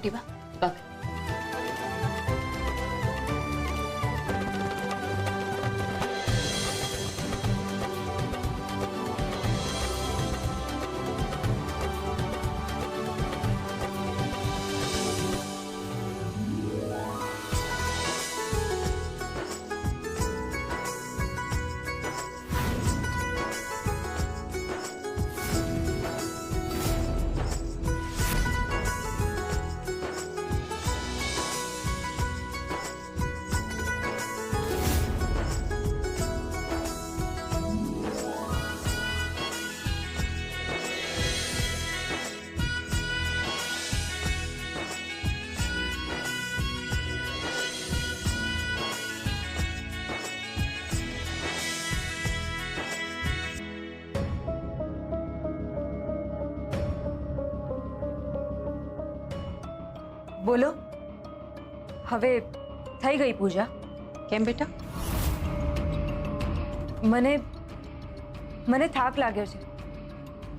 મોટી બા પગ. બોલો, હવે થઈ ગઈ પૂજા? કેમ બેટા? મને થાક લાગ્યો છે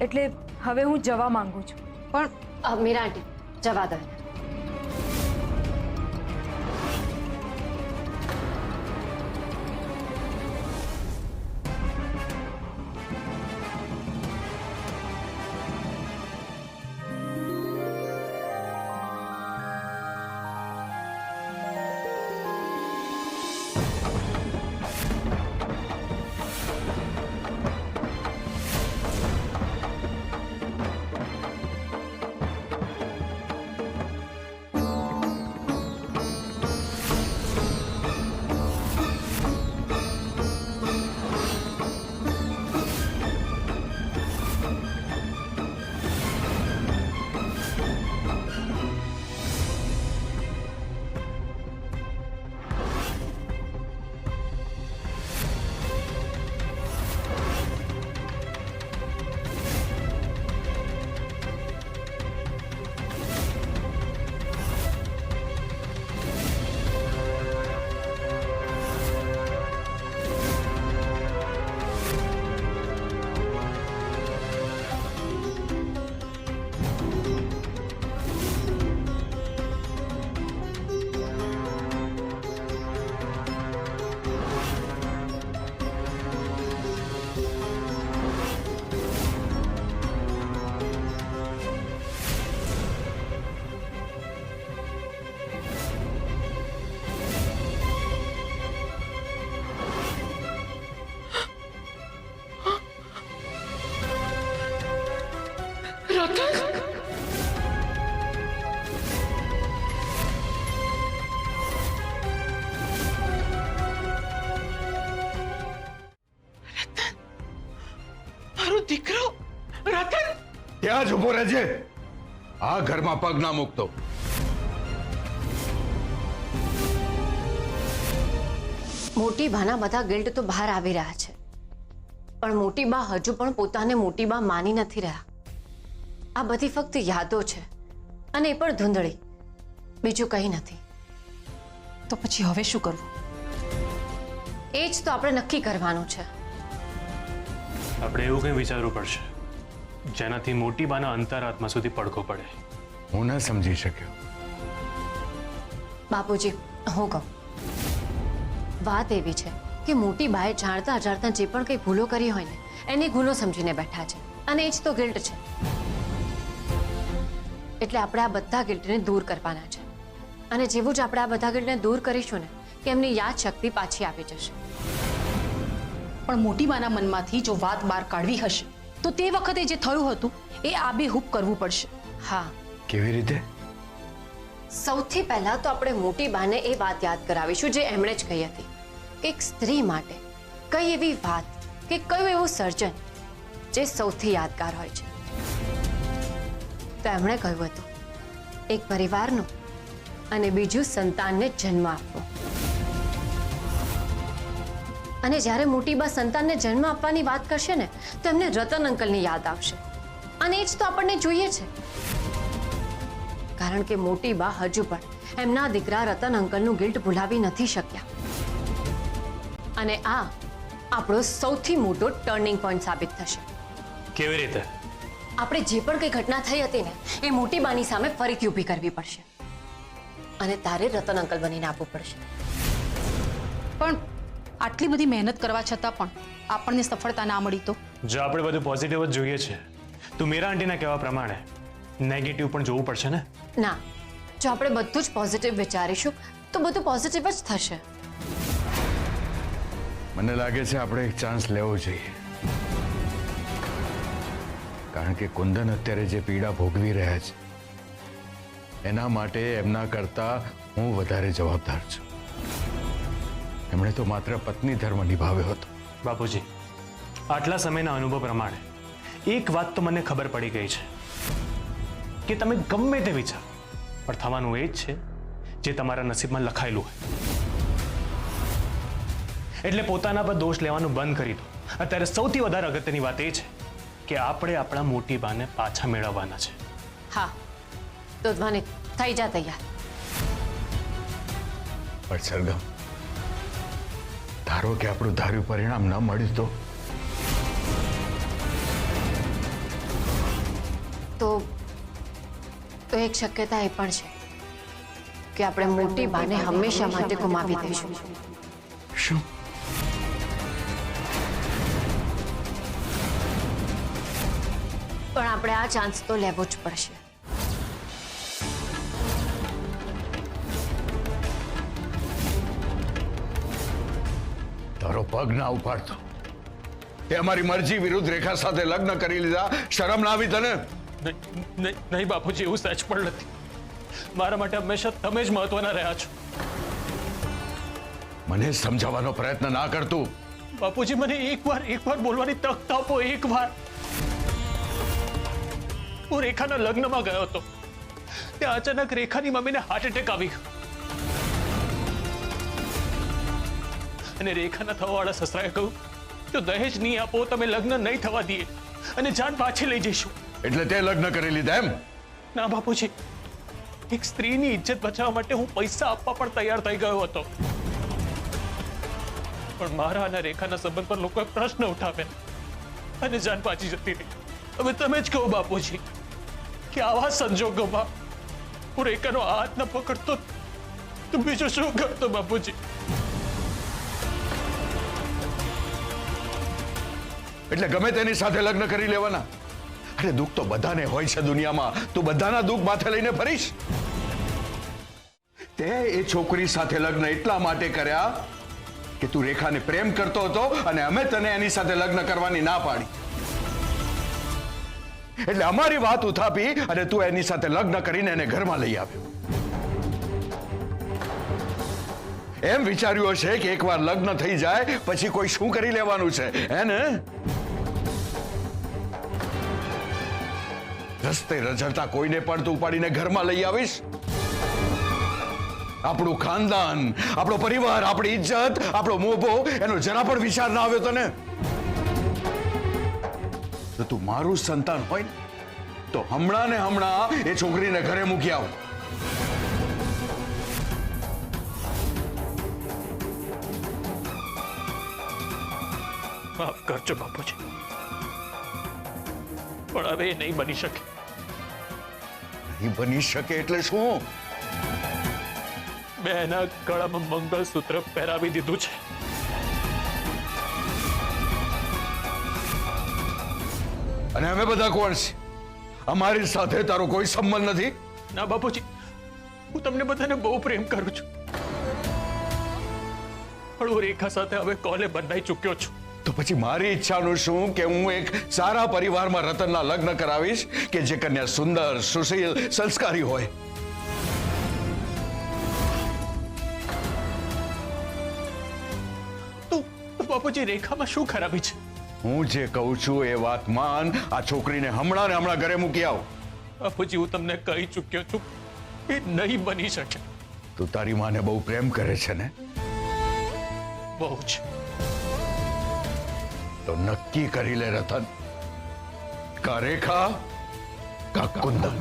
એટલે હવે હું જવા માંગુ છું. પણ મીરા આંટી જવા દો. દીકરો રતન ત્યાં જ ઉભો રહેજે. આ ઘરમાં પગ ના મૂકતો. મોટી બાના બધા ગિલ્ટ તો બહાર આવી રહ્યા છે, પણ મોટી બા હજુ પણ પોતાને મોટી બા માની નથી રહ્યા. આ બધી ફક્ત યાદો છે અને એ પણ ધૂંધળી, બીજું કંઈ નથી. તો પછી હવે શું કરવું? એ જ તો આપણે નક્કી કરવાનું છે. આપણે એવું કંઈ વિચારવું પડશે જેનાથી મોટી બાના અંતરાત્મા સુધી પડઘો પડે. હું ન સમજી શક્યો. બાપુજી, હું કહું, વાત એવી છે કે મોટી બાએ જાણતા અજાણતા જે પણ કંઈ ભૂલો કરી હોય ને એને ગુનો સમજીને બેઠા છે, અને એ જ તો ગિલ્ટ છે. એટલે આપણે આ બધા ગિલ્ટને દૂર કરવાના છે, અને જેવું જ આપણે આ બધા ગિલ્ટને દૂર કરીશું ને કે એમની યાદ શક્તિ પાછી આવી જશે. પણ મોટી બાના મનમાંથી જો વાત બહાર કાઢવી હશે તો તે વખતે જે થયું હતું એ આબેહૂબ કરવું પડશે. હા. કેવી રીતે? સૌથી પહેલા તો આપણે મોટી બાને એ વાત યાદ કરાવીશું જે એમણે જ કહી હતી કે એક સ્ત્રી માટે કઈ એવી વાત કે કયું એવું સર્જન જે સૌથી યાદગાર હોય છે. તો એમણે કહ્યું હતું એક પરિવારનું અને બીજું સંતાનને જન્મ આપવો. અને જ્યારે મોટી બા સંતાનને જન્મ આપવાની વાત કરશે ને તો એમને રતન અંકલની યાદ આવશે, અને એ જ તો આપણને જોઈએ છે. કારણ કે મોટી બા હજુ પણ એમના દીકરા રતન અંકલનું ગિલ્ટ ભૂલાવી નથી શક્યા, અને આ આપણો સૌથી મોટો ટર્નિંગ પોઈન્ટ સાબિત થશે. કેવી રીતે? આપણે જે પણ કઈ ઘટના થઈ હતી ને એ મોટી બાની સામે ફરીથી ઊભી કરવી પડશે. અને તારે રતન અંકલ બનીને આપવું પડશે. પણ આટલી બધી મહેનત કરવા છતાં પણ આપણને સફળતા ના મળી તો? જો આપણે બધું પોઝિટિવ જ જોઈએ છે તો મીરા આંટીના કહેવા પ્રમાણે નેગેટિવ પણ જોવું પડશે ને. ના, જો આપણે બધું જ પોઝિટિવ વિચારીશું તો બધું પોઝિટિવ જ થશે. મને લાગે છે આપણે એક ચાન્સ લેવો જોઈએ, કારણ કે કુંદન અત્યારે જે પીડા ભોગવી રહ્યા છે એના માટે એમના કરતા હું વધારે જવાબદાર છું. એમણે તો માત્ર પત્ની ધર્મ નિભાવ્યો હતો. બાપુજી, આટલા સમયના અનુભવ પ્રમાણે એક વાત તો મને ખબર પડી ગઈ છે કે તમે ગમે તે વિચાર પણ થવાનું એ જ છે જે તમારા નસીબમાં લખાયેલું હોય. એટલે પોતાના પર દોષ લેવાનું બંધ કરી દો. અત્યારે સૌથી વધારે અગત્યની વાત એ છે કે આપણે આપણા મોટી બાને પાછા મેળવવાના છે. હા, તો ધ્વનિ થઈ જા તૈયાર. પણ સરગમ, ધારો કે આપણું ધાર્યું પરિણામ ન મળ્યું તો એક શક્યતા એ પણ છે કે આપણે મોટી બાને હંમેશા માટે ગુમાવી દઈશું. શું? પણ આપણે આ ચાન્સ તો લેવો જ પડશે. તારો પગ ના ઉપાડતો. તે અમારી મરજી વિરુદ્ધ રેખા સાથે લગ્ન કરી લીધા. શરમ ના આવી તને? નહીં બાપુજી, એવું સચ પણ નથી. મારા માટે હંમેશા તમે જ મહત્વના રહ્યા છો. મને સમજાવવાનો પ્રયત્ન ના કરતું. બાપુજી, મને એકવાર બોલવાની તક તો આપો. એકવાર હું રેખાના લગ્નમાં ગયો હતો. ત્યાં અચાનક રેખાની મમ્મીને હાર્ટ એટેક આવી ગયો અને રેખાના થવાવાળા સસરાએ કહ્યું જો દહેજ નહીં આપો તમે લગ્ન નહીં થવા દઈએ અને જાન પાછી લઈ જઈશું. એટલે તે લગ્ન કરી લીધા એમ? ના બાપુજી, એક સ્ત્રીની ઇજ્જત બચાવવા માટે હું પૈસા આપવા પણ તૈયાર થઈ ગયો હતો. પણ મારા અને રેખાના સંબંધ પર લોકોએ પ્રશ્ન ઉઠાવ્યા અને જાન પાછી જતી રહી. હવે તમે જ કહો બાપુજી કે આવા સંજોગોમાં હું રેખાનો હાથ ન પકડતો તો બીજું શું કરતો બાપુજી? એટલે ગમે તેની સાથે લગ્ન કરી લેવાના? અરે દુઃખ તો બધાને હોય છે દુનિયામાં. તું બધાના દુઃખ માથે લઈને ફરીશ? તે એ છોકરી સાથે લગ્ન એટલા માટે કર્યા કે તું રેખાને પ્રેમ કરતો હતો અને અમે તને એની સાથે લગ્ન કરવાની ના પાડી. એટલે અમારી વાત ઉથાપી અને તું એની સાથે લગ્ન કરીને એને ઘરમાં લઈ આવ્યો. એમ વિચાર્યું હશે કે એકવાર લગ્ન થઈ જાય પછી કોઈ શું કરી લેવાનું છે, હે ને? રસ્તે રઝળતા કોઈને પણ તું ઉપાડીને ઘરમાં લઈ આવીશ? આપણું ખાનદાન, આપણો પરિવાર, આપણી ઇજ્જત, આપણો મોભો, એનો જરા પણ વિચાર ના આવ્યો તને? તો તું મારું સંતાન હોય તો હમણાં ને હમણાં એ છોકરીને ઘરે મૂકી આવ. માફ કરજો બાપુજી, પણ હવે એ નહીં બની શકે. નહીં બની શકે એટલે શું? મેં એના ગળામાં મંગળસૂત્ર પહેરાવી દીધું છે. અને અમે બધા કોણ છે? અમારી સાથે તારો કોઈ સંબંધ નથી. ના બાપુજી, હું તમને બધાને બહુ પ્રેમ કરું છું, પણ હું રેખા સાથે હવે કોલે બંધાઈ ચૂક્યો છું. તો પછી મારી ઈચ્છાનું શું કે હું એક સારા પરિવારમાં રતનના લગ્ન કરાવીશ કે જે કન્યા સુંદર, સુશીલ, સંસ્કારી હોય. તો બાપુજી, રેખામાં શું ખરાબી છે? હું જે કહું છું એ વાત માન. આ છોકરીને હમણાં ને હમણાં ઘરે મૂકી આવ. બાપુજી, હું તમને કહી ચૂક્યો છું, એ નહીં બની શકે. તું તારી માને બહુ પ્રેમ કરે છે ને? બહુ જ. તો નક્કી કરી લે રતન, કા રેખા કા કુંદન.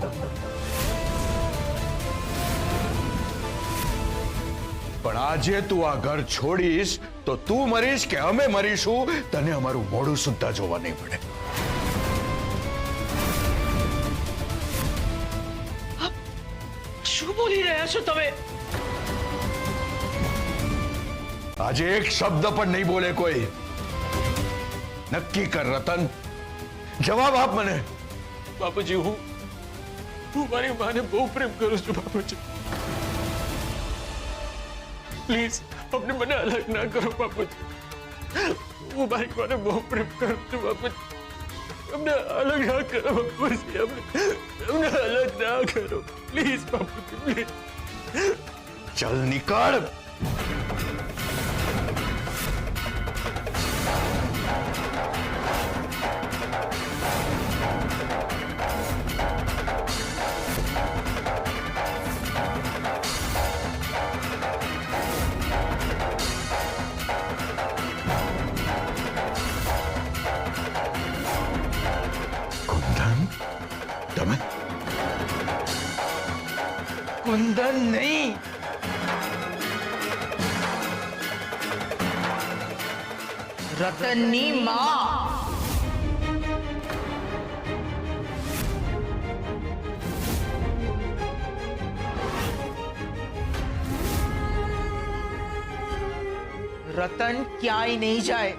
પણ આજે તું આ ઘર છોડીશ તો તું મરીશ કે અમે મરીશું તને અમારું મોઢું સુદ્ધા જોવા નહીં પડે. શું બોલી રહ્યા છો તમે? આજે એક શબ્દ પણ નહીં બોલે કોઈ. નક્કી કર રતન, જવાબ આપ મને. બાપુજી, હું મારી માને બહુ પ્રેમ કરું છું બાપુજી. પ્લીઝ અમને મને અલગ ના કરો બાપુજી. હું મારી માને બહુ પ્રેમ કરું છું બાપુજી. અમને અલગ ના કરો બાપુજી. અમને અલગ ના કરો પ્લીઝ બાપુજી, પ્લીઝ. ચલ નીકળ. કુંદન, તમે કુંદન નહીં, રતનની માં. રતન ક્યાંય નહીં જાય.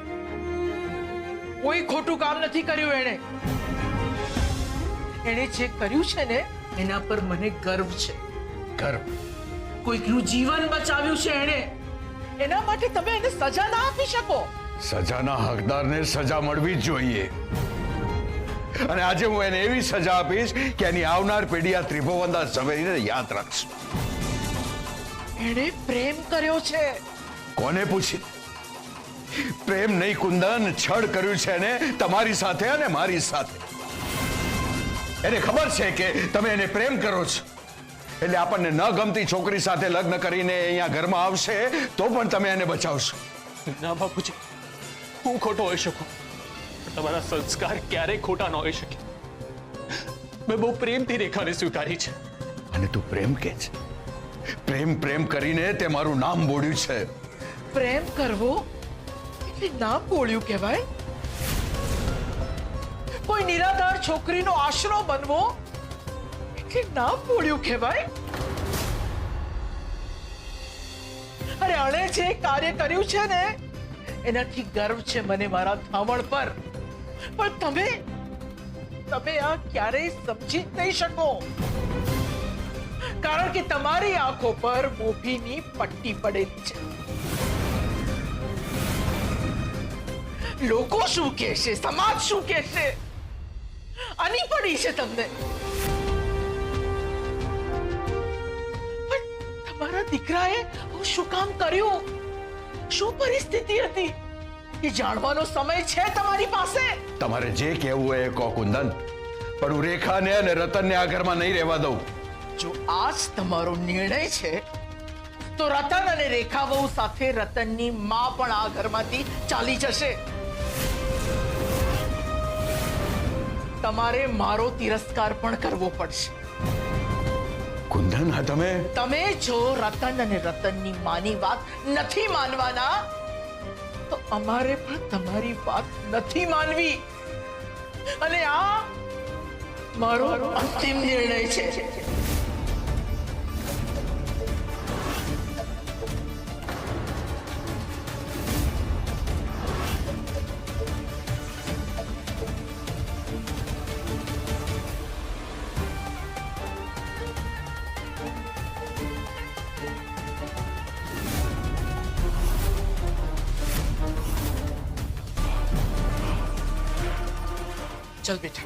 કોઈ ખોટું કામ નથી કર્યું એણે. એણે જે કર્યું છે ને એના પર મને ગર્વ છે. કર. કોઈકનું જીવન બચાવ્યું છે એણે. એના માટે તમે એને સજા ના આપી શકો. સજાના હકદારને સજા મળવી જ જોઈએ. અને આજે હું એને એવી સજા આપીશ કે એની આવનાર પેઢી આ ત્રિભુવનદાસ ઝવેરીને યાદ રાખશે. એણે પ્રેમ કર્યો છે. કોને પૂછી? પ્રેમ નહીં કુંદન, છળ કર્યું છે એને તમારી સાથે અને મારી સાથે. એને ખબર છે કે તમે એને પ્રેમ કરો છો, એટલે આપણને ન ગમતી છોકરી સાથે લગ્ન કરીને અહીંયા ઘરમાં આવશે તો પણ તમે એને બચાવશો. ના બાપુજી, હું ખોટો હોઈ શકું, પણ તમારા સંસ્કાર ક્યારેય ખોટા ન હોઈ શકે. મેં બહુ પ્રેમથી રેખાને સ્વીકારી છે. અને તું પ્રેમ કે છે? પ્રેમ પ્રેમ કરીને તે મારું નામ બોળ્યું છે. પ્રેમ કરવો એટલે નામ બોલ્યું કહેવાય? કોઈ નિરાધાર છોકરીનો આશરો બનવો એટલે નામ બોલ્યું કહેવાય? અરે અણે જે કાર્ય કર્યું છે ને એનાથી ગર્વ છે મને મારા ધાવણ પર. પણ તમે આ ક્યારેય સમજી જ નહીં શકો, કારણ કે તમારી આંખો પર મોભીની પટ્ટી પડેલી છે. લોકો શું કહેશે, સમાજ શું કહેશે, આની પડી છે તમને. પણ તમારા દીકરાએ આવું શું કામ કર્યું? શું પરિસ્થિતિ હતી એ જાણવાનો સમય છે તમારી પાસે. તમારે જે કહેવું હોય એ કહો કુંદન, પણ હું રેખાને અને રતનને આ ઘરમાં નહીં રહેવા દઉં. જો આ જ તમારો નિર્ણય છે તો રતન અને રેખા વહુ સાથે રતનની માં પણ આ ઘરમાંથી ચાલી જશે. તમારે મારો તિરસ્કાર પણ કરવો પડશે. કુંદન, આ તમે જો રતન અને રતનની માની વાત નથી માનવાના તો અમારે પણ તમારી વાત નથી માનવી. અને આ મારો અંતિમ નિર્ણય છે. चल बेटा.